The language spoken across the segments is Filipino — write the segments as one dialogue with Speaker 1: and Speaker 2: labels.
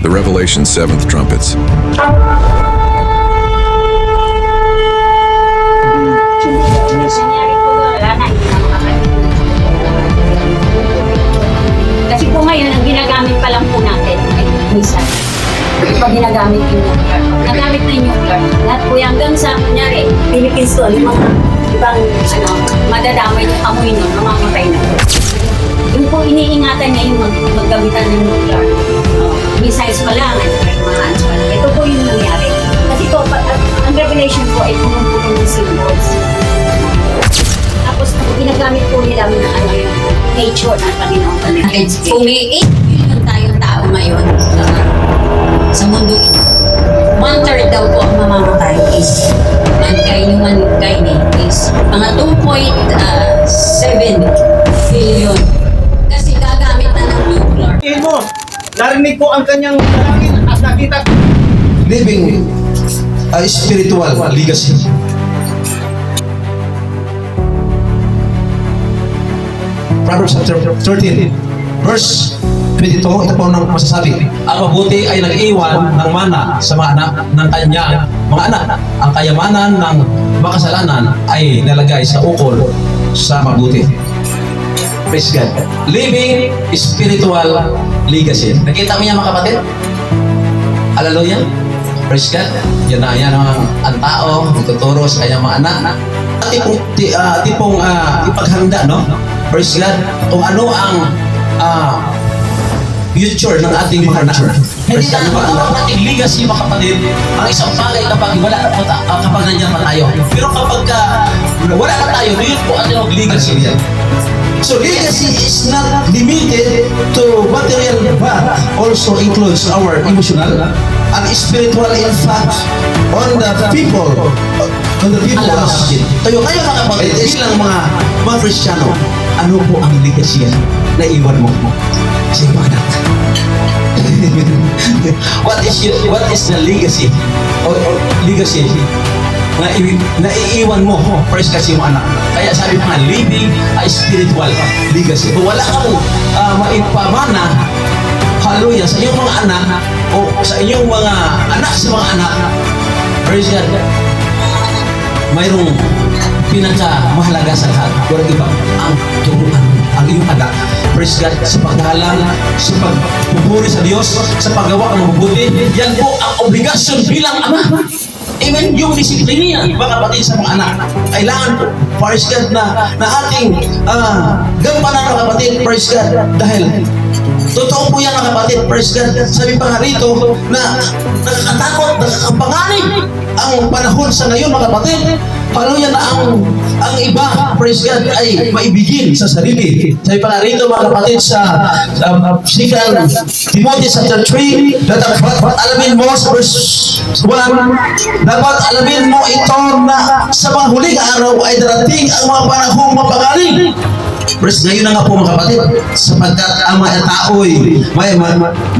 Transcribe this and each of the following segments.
Speaker 1: The Revelation 7th trumpets.
Speaker 2: Nangyari po, wala na, hindi na makakalimutan. Kasi po ngayon, ang ginagamit pa lang po natin ay minsan. Pag ginagamit yung nuclear. Nagamit na yung nuclear. Lahat po yan hanggang sa, kunyari, Philippines to, yung mga ibang, madadamay yung amoy nun, mamamatay na. Yung po iniingatan niya yung maggamitan ng nuclear. Missiles pa lang, mga ano pa lang. Ito po yung nangyari. Kasi po, ang revelation po ay pumunta ng symbols. Tapos ginagamit po nila ng yung nature ng Panginoon. Kung may 8 billion tayong tao ngayon sa mundo ito, 1/3 daw po ang mamamatay is mankind is mga 2.7 billion. Kasi gagamit na ng nuclear.
Speaker 3: Mo, narinig ko ang kanyang dalangin at nakita ko.
Speaker 4: Living a spiritual legacy. Proverbs chapter 13, verse 22, ito po nang masasabi. Ang mabuti ay nag-iwan ng mana sa mga anak ng kanyang mga anak. Ang kayamanan ng makasalanan ay nalagay sa ukol sa mabuti. Praise God. Living spiritual legacy. Nakita mo yan mga kapatid? Hallelujah. Praise God. Yan ang tao, ituturo sa kanyang mga anak. Tipong ipaghanda, no? Praise God. Kung ano ang future ng ating mga anak. Hindi na ang ating legacy, mga kapatid, ang isang bagay kapag kapag nandiyan pa tayo. Pero kapag wala na tayo, yun po ang legacy niya. So legacy is not limited to material but also includes our emotional and spiritual impact on the people. Tayo kayo mga kapatid, bilang mga Kristiyano, ano po ang legacy na iwan mo sa iyong anak? What is the legacy or legacy na iiwan mo, praise kasi yung anak. Kaya sabi mo nga, living a spiritual legacy. Kung wala kang maipamana, hallelujah, sa iyong mga anak o sa inyong mga anak sa mga anak, praise God, mayroong pinakamahalaga sa lahat. Walang iba, ang turuan ang iyong anak. Praise God, sa paghalang, sa pagpupuri sa Diyos, sa paggawa ng mabuti, yan po ang obligasyon bilang ama. Amen. Yung disiplina, mga kapatid sa mga anak, kailangan po, praise God, na ating gampanan mga kapatid, praise God, dahil totoo po yan mga kapatid, praise God. Sabi pa nga rito na nakakatakot, nakakapanganib ang panahon sa ngayon mga kapatid. Hallelujah, na ang iba, praise God, ay maibigin sa sarili. Sabi pa nga rito mga kapatid sa 2 Timothy chapter 3, dapat alamin mo sa verse 1, dapat alamin mo ito na sa mga huling araw ay darating ang mga panahong mapanganib. Praise, ngayon na nga po mga kapatid, sapagkat ang mga tao'y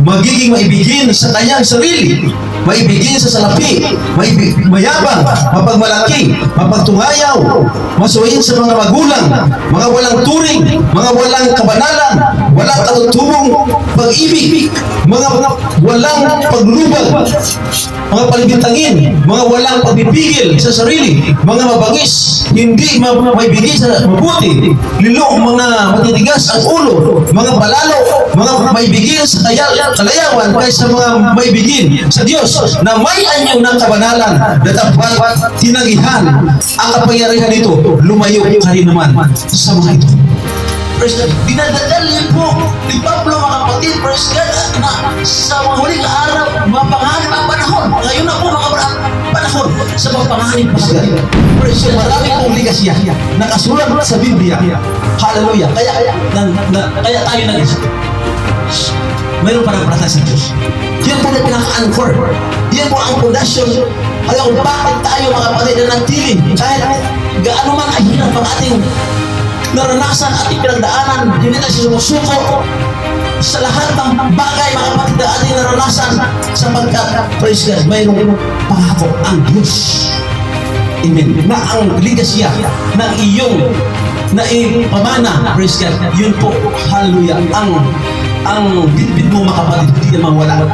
Speaker 4: magiging maibigin sa kanyang sarili, maibigin sa salapi, mayabang, mapagmalaki, mapagtungayaw, masuhin sa mga magulang, mga walang turing, mga walang kabanalan, walang katutubong pag-ibig, mga walang paglubag, mga palibintangin, mga walang pagpipigil sa sarili, mga mabangis, hindi maibigin sa mabuti, lilo, mga matitigas ang ulo, mga palalo, mga maibigin sa kalayawan kaysa mga maibigin sa Diyos na may anyo ng kabanalan na dapat tinagihan ang kapangyarihan nito, lumayo ka rin naman sa mga ito. Praise God. Dinadadal niyo po ni Pablo mga kapatid, praise God, na sa mga huling araw, mapanganib ang panahon. Ngayon na po mga panahon sa mapanganib pa sila. Praise God. Marami pong ligasya nakasulat sa Biblia. Hallelujah. Kaya tayo nag-isip. Mayroon pa ng prasa sa Diyos. Yan po na pinaka-anchor. Yan po ang pundasyon. Alam kung bakit tayo mga kapatid na nagtiling kahit gaano man ay hirap ang ating naranasan, ating pinagdaanan, hindi na sumusuko sa lahat ng bagay mga kapatid na ating naranasan sapagkat, praise God, mayroong pangako ang Diyos. Amen. Na ang ligasya ng iyong naipamana, praise God, yun po, hallelujah, ang bitbit mo mga kapatid, hindi na mawala.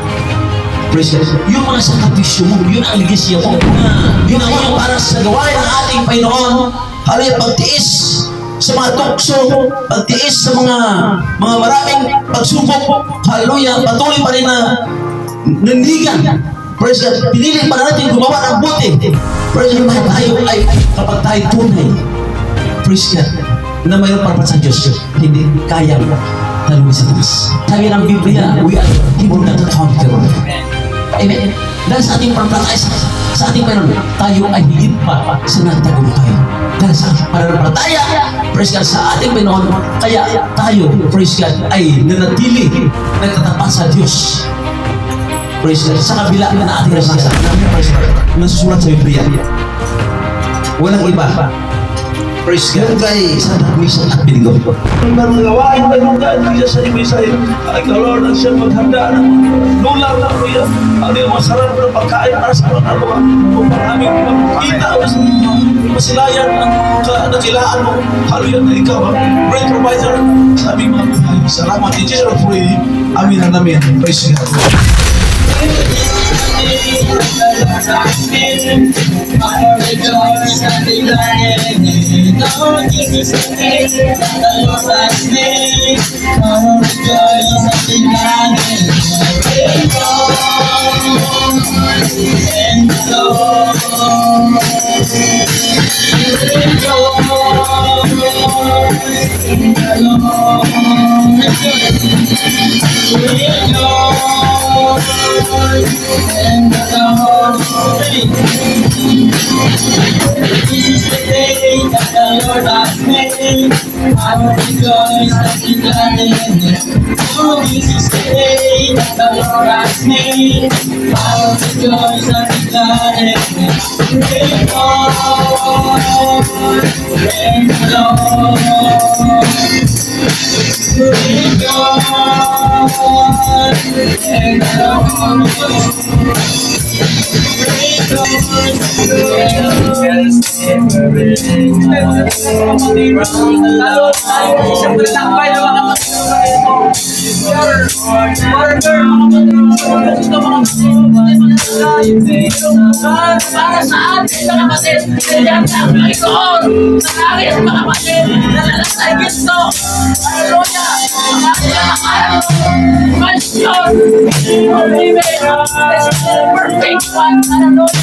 Speaker 4: Praise God. Yung mga sakripisyo mo, yun ang legacy mo. Yun ang yung parang sa gawain ng ating Panginoon. Hallelujah, pagtiis sa mga tukso, pagtiis sa mga maraming pagsubok. Hallelujah, patuloy pa rin na nandigan. Praise God. Pinili pa natin gumawa ng buti. Praise God. Tayo ay kapag tayo tunay. Praise God. Na mayroon para sa Diyos, hindi kayang talong sa taas. Sabi ng Biblia, we are more than a conqueror. Amen. Dahil sa ating pagpapatay sa ating Panginoon, tayo ay higit pa sa nagtagumpay. Dahil sa pananampalataya, praise God, sa ating Panginoon, kaya tayo, praise God, ay nanatili, nagtatapat sa Diyos. Praise God. Sa kabila na ating nasa, nasusulat sa Biblia. Walang iba. Praise God. Yung kay Santa Misa at Bingo.
Speaker 5: Ang gawain pa yung dahil sa ibig-isay ay kalor na siya maghanda ng lulang na kuya. Ano yung masarap na pagkain para sa mga luwa. Kung maraming makikita masilayan ang nakilaan mo. Hallelujah na ikaw ang great provider. Sabi mga buhay. Salamat in Jesus of free. Amin na namin. Praise God.
Speaker 6: This is the day that the Lord has made. I will rejoice and be glad in it. Oh, this is the day that the Lord has made. I will rejoice and be glad in it. Praise God, praise the Lord. Praise God, praise the Lord. Lalo tayo isang malakbay na mga para sa atin mga kapatid, kailangan ang Panginoon sa langit mga kapatid, nalalagay ginto. Hallelujah! Ang ating nakakaroon question. Amen. Perfect one. Hallelujah.